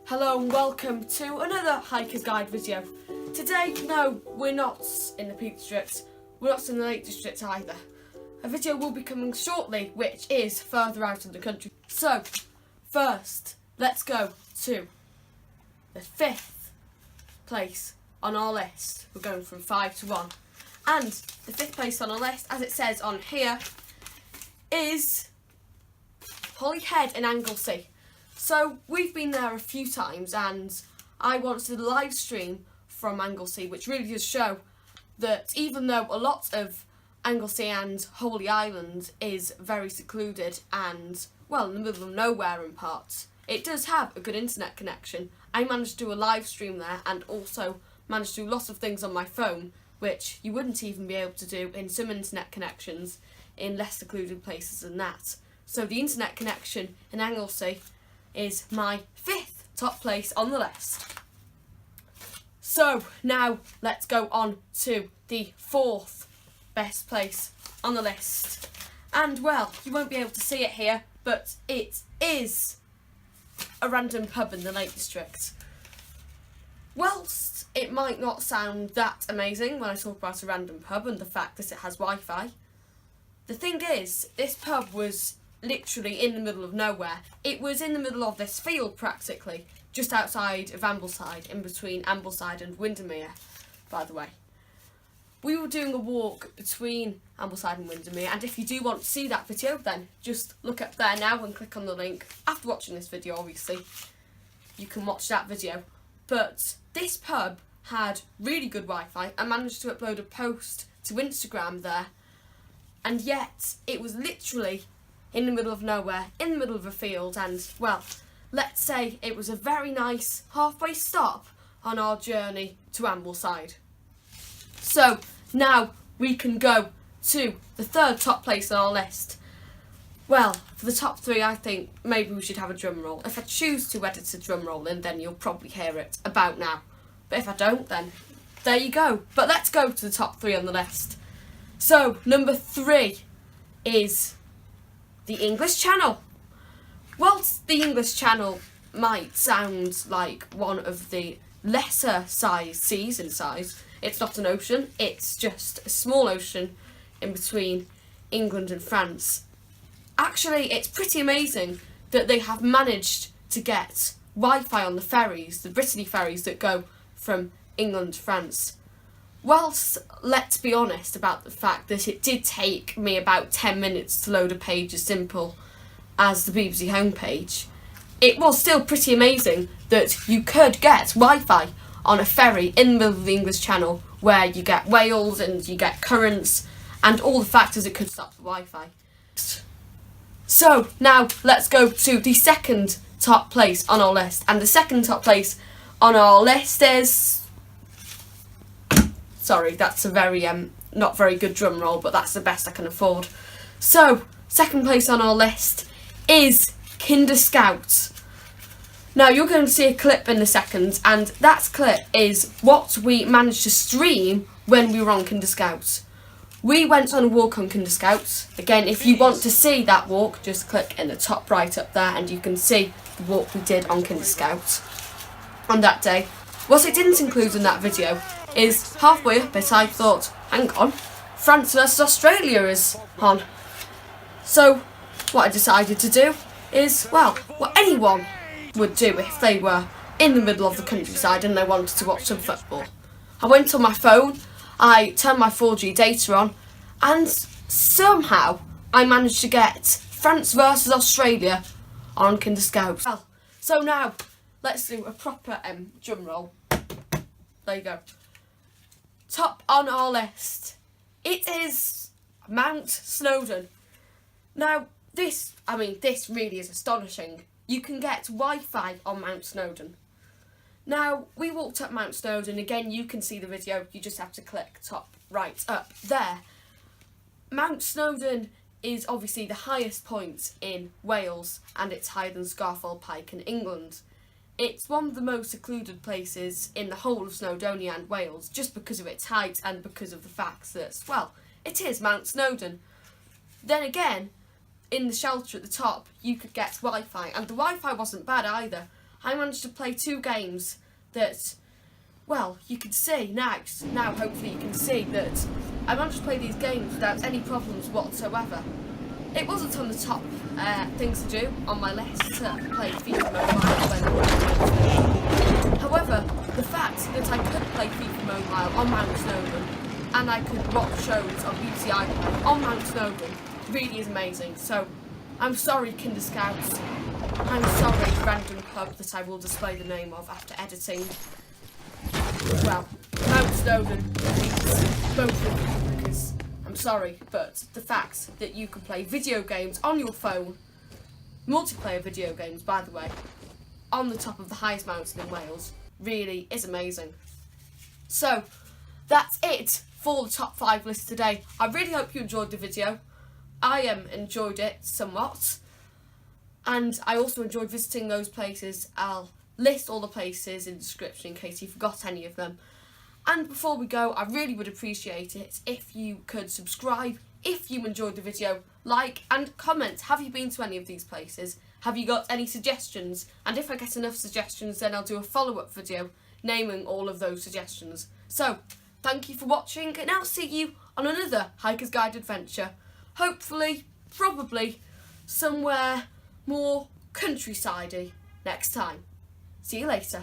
Hello and welcome to another Hiker's Guide video. Today, no, we're not in the Peak District, we're not in the Lake District either. A video will be coming shortly, which is further out of the country. So, first, let's go to the 5th place on our list. We're going from 5 to 1. And the 5th place on our list, as it says on here, is Holyhead in Anglesey. So we've been there a few times and I wanted to live stream from Anglesey, which really does show that even though a lot of Anglesey and Holy Island is very secluded and, well, in the middle of nowhere in parts, it does have a good internet connection. I managed to do a live stream there and also managed to do lots of things on my phone which you wouldn't even be able to do in some internet connections in less secluded places than that. So the internet connection in Anglesey is my 5th top place on the list. So now let's go on to the 4th best place on the list. And well, you won't be able to see it here, but it is a random pub in the Lake District. Whilst it might not sound that amazing when I talk about a random pub and the fact that it has Wi-Fi, the thing is, this pub was literally in the middle of nowhere. It was in the middle of this field practically, just outside of Ambleside, in between Ambleside and Windermere, by the way. We were doing a walk between Ambleside and Windermere, and if you do want to see that video, then just look up there now and click on the link. After watching this video, obviously, you can watch that video. But this pub had really good Wi-Fi. I managed to upload a post to Instagram there, and yet it was literally in the middle of nowhere, in the middle of a field, and, well, let's say it was a very nice halfway stop on our journey to Ambleside. So, now we can go to the 3rd top place on our list. Well, for the top 3, I think maybe we should have a drum roll. If I choose to edit a drum roll in, then you'll probably hear it about now. But if I don't, then there you go. But let's go to the top 3 on the list. So, number 3 is the English Channel. Whilst the English Channel might sound like one of the lesser size seas in size, it's not an ocean, it's just a small ocean in between England and France. Actually, it's pretty amazing that they have managed to get Wi-Fi on the ferries, the Brittany ferries that go from England to France. Whilst, let's be honest about the fact that it did take me about 10 minutes to load a page as simple as the BBC homepage, it was still pretty amazing that you could get Wi-Fi on a ferry in the middle of the English Channel where you get whales and you get currents and all the factors that could stop the Wi-Fi. So now let's go to the 2nd top place on our list, and the 2nd top place on our list is... Sorry, that's a very not very good drum roll, but that's the best I can afford. So, 2nd place on our list is Kinder Scouts. Now, you're going to see a clip in a second, and that clip is what we managed to stream when we were on Kinder Scouts. We went on a walk on Kinder Scouts. Again, if you want to see that walk, just click in the top right up there, and you can see the walk we did on Kinder Scouts on that day. What it didn't include in that video is halfway up it I thought, hang on, France versus Australia is on. So what I decided to do is, well, what anyone would do if they were in the middle of the countryside and they wanted to watch some football. I went on my phone, I turned my 4G data on, and somehow I managed to get France versus Australia on Kinder Scouts. Well, so now let's do a proper drum roll. There you go. Top on our list, it is Mount Snowdon. Now, this really is astonishing. You can get Wi-Fi on Mount Snowdon. Now, we walked up Mount Snowdon. Again, you can see the video. You just have to click top right up there. Mount Snowdon is obviously the highest point in Wales, and it's higher than Scafell Pike in England. It's one of the most secluded places in the whole of Snowdonia and Wales, just because of its height and because of the fact that, well, it is Mount Snowdon. Then again, in the shelter at the top, you could get Wi-Fi, and the Wi-Fi wasn't bad either. I managed to play 2 games that, well, you can see now hopefully you can see that I managed to play these games without any problems whatsoever. It wasn't on the top things to do on my list to play FIFA Mobile. However, the fact that I could play FIFA Mobile on Mount Snowdon and I could watch shows on BBC iPlayer on Mount Snowdon really is amazing. So, I'm sorry, Kinder Scouts. I'm sorry, random pub that I will display the name of after editing. Well, Mount Snowdon beats both of you because I'm sorry, but the fact that you can play video games on your phone, multiplayer video games by the way, on the top of the highest mountain in Wales really is amazing. So, that's it for the top 5 list today. I really hope you enjoyed the video. I enjoyed it somewhat, and I also enjoyed visiting those places. I'll list all the places in the description in case you forgot any of them. And before we go, I really would appreciate it if you could subscribe if you enjoyed the video, like and comment. Have you been to any of these places? Have you got any suggestions? And if I get enough suggestions, then I'll do a follow-up video naming all of those suggestions. So, thank you for watching, and I'll see you on another Hiker's Guide adventure. Hopefully, probably, somewhere more countryside-y next time. See you later.